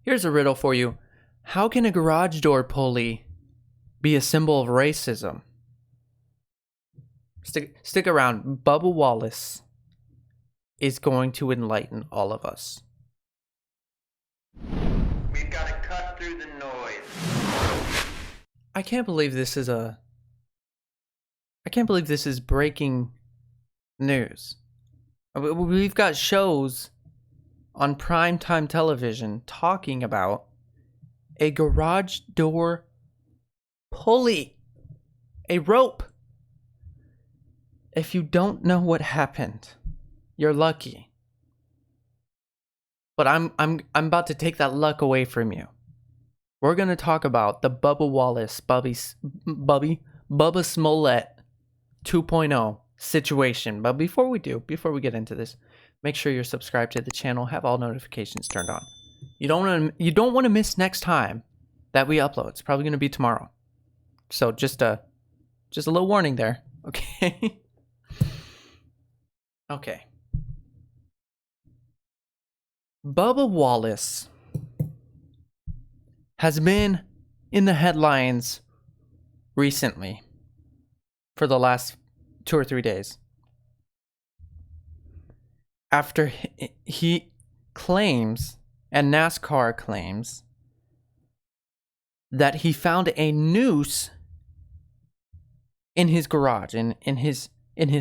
Here's a riddle for you. How can a garage door pulley be a symbol of racism? Stick around. Bubba Wallace is going to enlighten all of us. We've got to cut through the noise. I can't believe this is breaking news. We've got shows on primetime television talking about a garage door pulley, a rope. If you don't know what happened, you're lucky. But I'm about to take that luck away from you. We're gonna talk about the Bubba Wallace, Bubba Smollett 2.0 situation. But before we get into this, make sure you're subscribed to the channel, have all notifications turned on. You don't want to miss next time that we upload. It's probably gonna be tomorrow. So just a little warning there, okay? Okay. Bubba Wallace has been in the headlines recently for the last 2 or 3 days after he claims, and NASCAR claims, that he found a noose in his garage, in his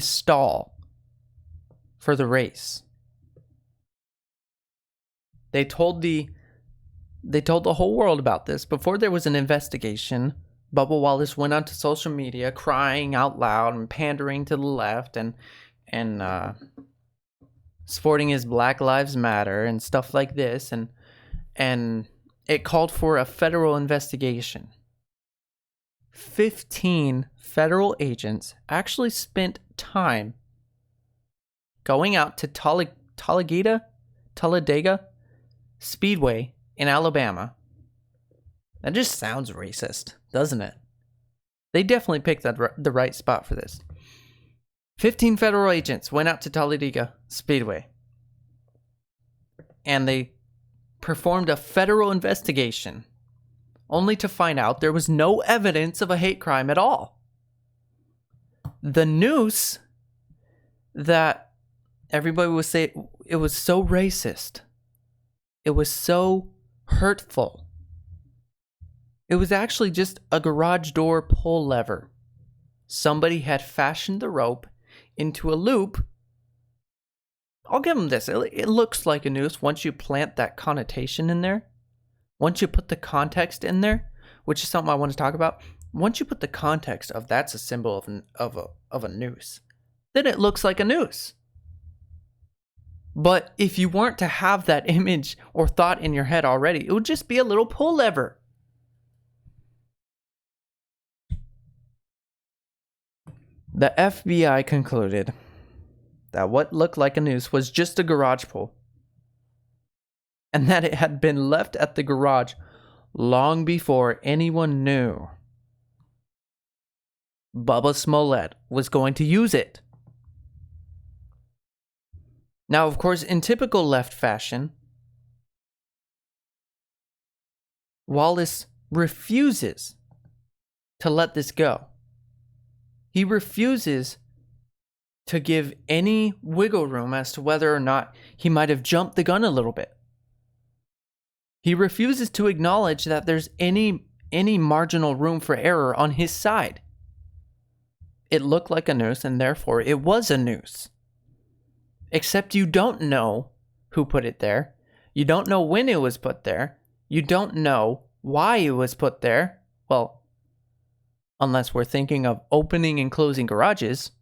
stall for the race. They told the whole world about this before there was an investigation. Bubba Wallace went onto social media crying out loud and pandering to the left and sporting his Black Lives Matter and stuff like this, and it called for a federal investigation. 15 federal agents actually spent time going out to Talladega Speedway in Alabama. That just sounds racist, doesn't it? They definitely picked the right spot for this. 15 federal agents went out to Talladega Speedway, and they performed a federal investigation, only to find out there was no evidence of a hate crime at all. The noose that everybody would say it was so racist, it was so hurtful, it was actually just a garage door pull lever. Somebody had fashioned the rope into a loop. I'll give them this. It looks like a noose once you plant that connotation in there. Once you put the context in there, which is something I want to talk about. Once you put the context of that's a symbol of a noose, then it looks like a noose. But if you weren't to have that image or thought in your head already, it would just be a little pull lever. The FBI concluded that what looked like a noose was just a garage pull, and that it had been left at the garage long before anyone knew Bubba Smollett was going to use it. Now, of course, in typical left fashion, Wallace refuses to let this go. He refuses to give any wiggle room as to whether or not he might have jumped the gun a little bit. He refuses to acknowledge that there's any marginal room for error on his side. It looked like a noose, and therefore it was a noose. Except you don't know who put it there. You don't know when it was put there. You don't know why it was put there. Well, unless we're thinking of opening and closing garages.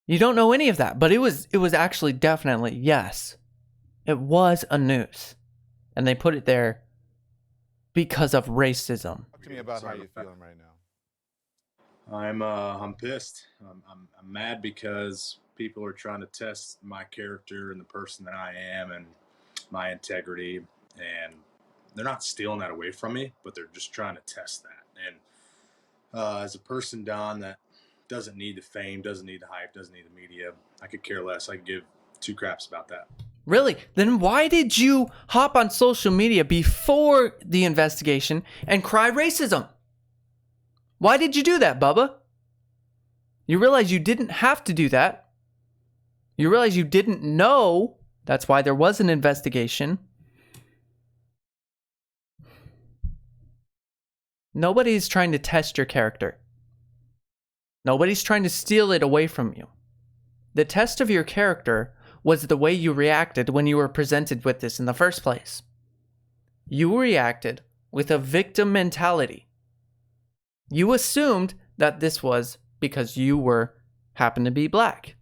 You don't know any of that, but it was actually definitely, yes, it was a noose. And they put it there because of racism. Talk to me about how you're feeling right now. I'm pissed. I'm mad because people are trying to test my character and the person that I am and my integrity, and they're not stealing that away from me, but they're just trying to test that. And as a person, Don, that doesn't need the fame, doesn't need the hype, doesn't need the media, I could care less. I could give two craps about that. Really? Then why did you hop on social media before the investigation and cry racism? Why did you do that, Bubba? You realize you didn't have to do that. You realize you didn't know. That's why there was an investigation. Nobody's trying to test your character. Nobody's trying to steal it away from you. The test of your character was the way you reacted when you were presented with this in the first place. You reacted with a victim mentality. You assumed that this was because you happened to be black.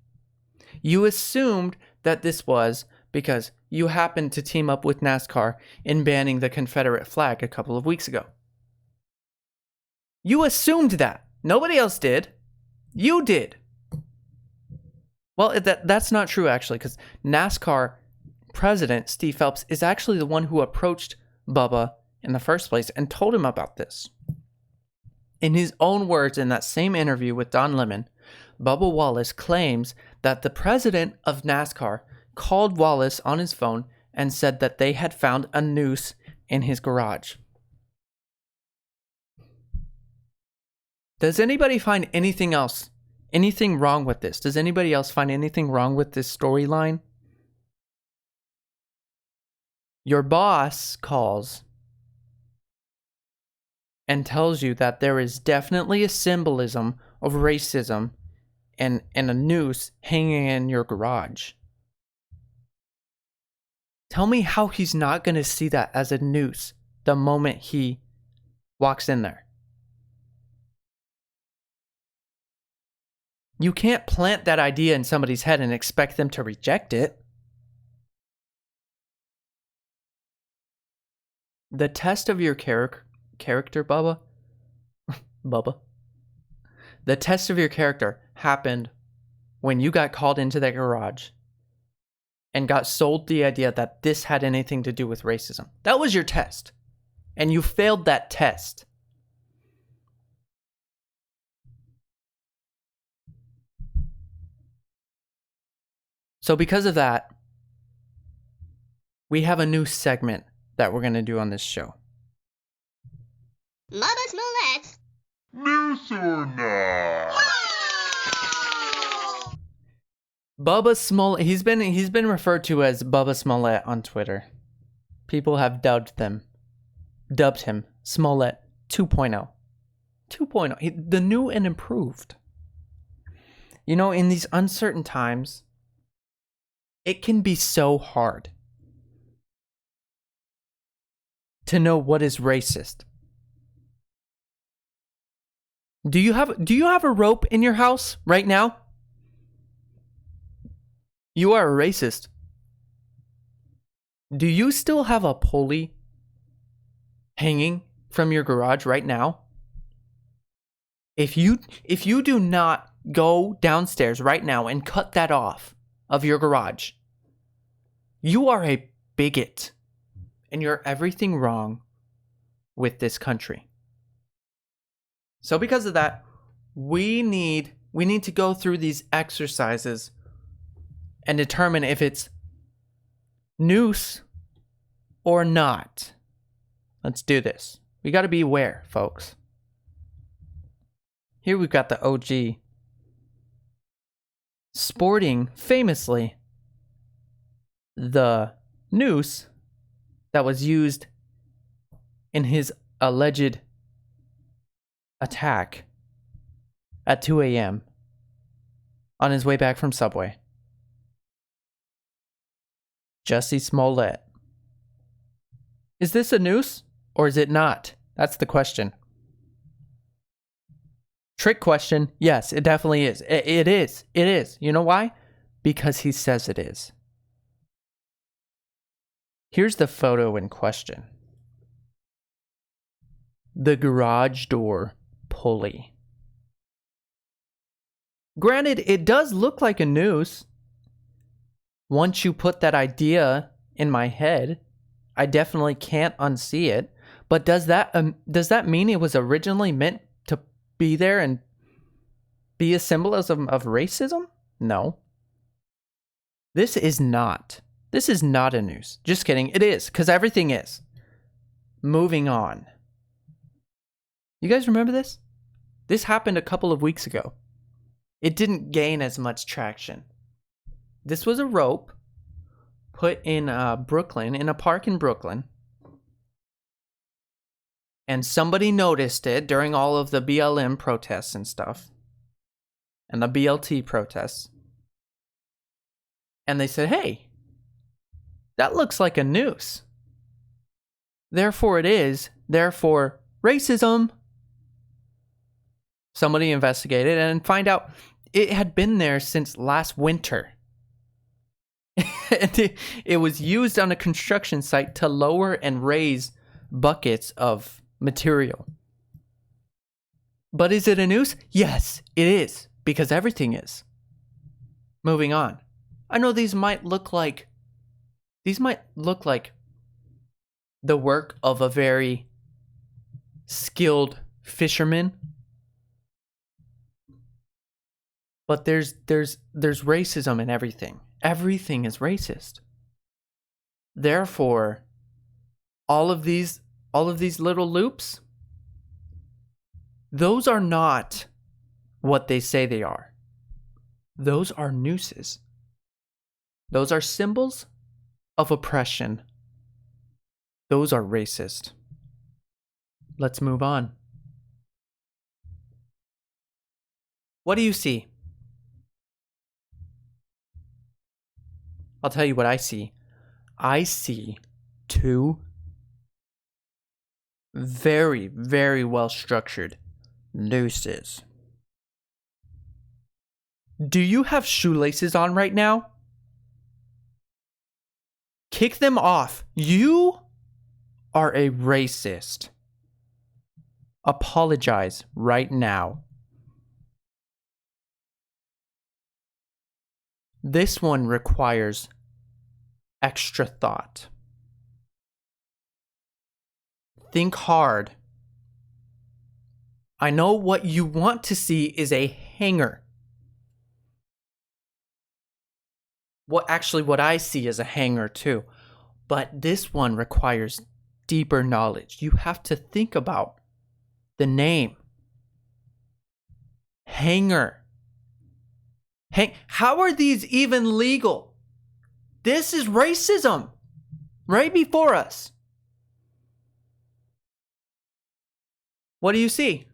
You assumed that this was because you happened to team up with NASCAR in banning the Confederate flag a couple of weeks ago. You assumed that. Nobody else did. You did. Well, that's not true, actually, because NASCAR president Steve Phelps is actually the one who approached Bubba in the first place and told him about this. In his own words, in that same interview with Don Lemon, Bubba Wallace claims that the president of NASCAR called Wallace on his phone and said that they had found a noose in his garage. Does anybody find anything wrong with this? Does anybody else find anything wrong with this storyline? Your boss calls and tells you that there is definitely a symbolism of racism and a noose hanging in your garage. Tell me how he's not going to see that as a noose the moment he walks in there. You can't plant that idea in somebody's head and expect them to reject it. The test of your character, Bubba, the test of your character happened when you got called into that garage and got sold the idea that this had anything to do with racism. That was your test. And you failed that test. So because of that, we have a new segment that we're going to do on this show. Bubba Smollett's Noose or not? Bubba Smollett, he's been referred to as Bubba Smollett on Twitter. People have dubbed him Smollett 2.0. 2.0, the new and improved. You know, in these uncertain times, it can be so hard to know what is racist. Do you have a rope in your house right now? You are a racist. Do you still have a pulley hanging from your garage right now? If you do not go downstairs right now and cut that off of your garage, you are a bigot and you're everything wrong with this country. So because of that, we need to go through these exercises and determine if it's noose or not. Let's do this. We got to be aware, folks. Here we've got the OG sporting famously the noose that was used in his alleged attack at 2 a.m. on his way back from Subway. Jussie Smollett. Is this a noose or is it not? That's the question. Trick question. Yes, it definitely is. It is. It is. You know why? Because he says it is. Here's the photo in question. The garage door pulley. Granted, it does look like a noose. Once you put that idea in my head, I definitely can't unsee it. But does that mean it was originally meant to be there and be a symbolism of racism? No. This is not This is not a noose. Just kidding. It is, because everything is. Moving on. You guys remember this? This happened a couple of weeks ago. It didn't gain as much traction. This was a rope put in Brooklyn, in a park in Brooklyn. And somebody noticed it during all of the BLM protests and stuff. And the BLT protests. And they said, hey, that looks like a noose. Therefore it is. Therefore, racism. Somebody investigated and find out it had been there since last winter. It was used on a construction site to lower and raise buckets of material. But is it a noose? Yes, it is, because everything is. Moving on. I know these might look like the work of a very skilled fisherman. But there's racism in everything. Everything is racist. Therefore, all of these little loops, those are not what they say they are. Those are nooses. Those are symbols of oppression. Those are racist. Let's move on. What do you see? I'll tell you what I see. I see two very, very well structured nooses. Do you have shoelaces on right now? Kick them off. You are a racist. Apologize right now. This one requires extra thought. Think hard. I know what you want to see is a hanger. What I see is a hanger too. But this one requires deeper knowledge. You have to think about the name. Hanger. How are these even legal? This is racism right before us. What do you see?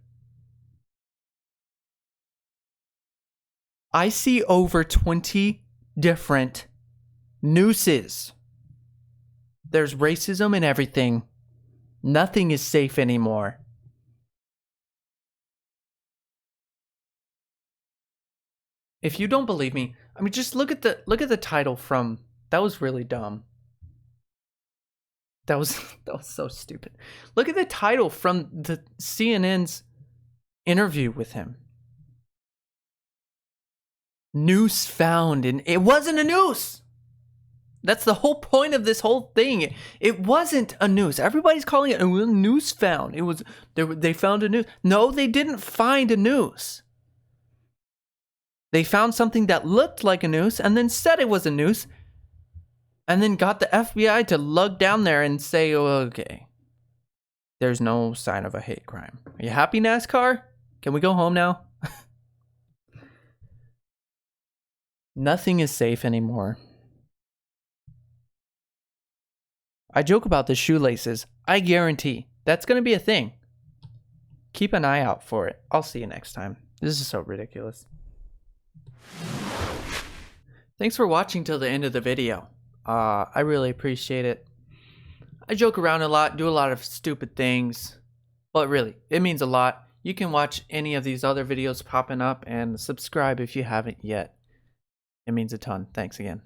I see over 20 different nooses. There's racism in everything. Nothing is safe anymore. If you don't believe me, I mean, just look at the title from. That was really dumb. That was so stupid. Look at the title from the CNN's interview with him. Noose found, and it wasn't a noose. That's the whole point of this whole thing. It wasn't a noose. Everybody's calling it a noose found. It was they found a noose. No, they didn't find a noose. They found something that looked like a noose and then said it was a noose and then got the FBI to lug down there and say, oh, okay, there's no sign of a hate crime. Are you happy, NASCAR? Can we go home now? Nothing is safe anymore. I joke about the shoelaces. I guarantee that's going to be a thing. Keep an eye out for it. I'll see you next time. This is so ridiculous. Thanks for watching till the end of the video. I really appreciate it. I joke around a lot, do a lot of stupid things, but really, it means a lot. You can watch any of these other videos popping up and subscribe if you haven't yet. It means a ton. Thanks again.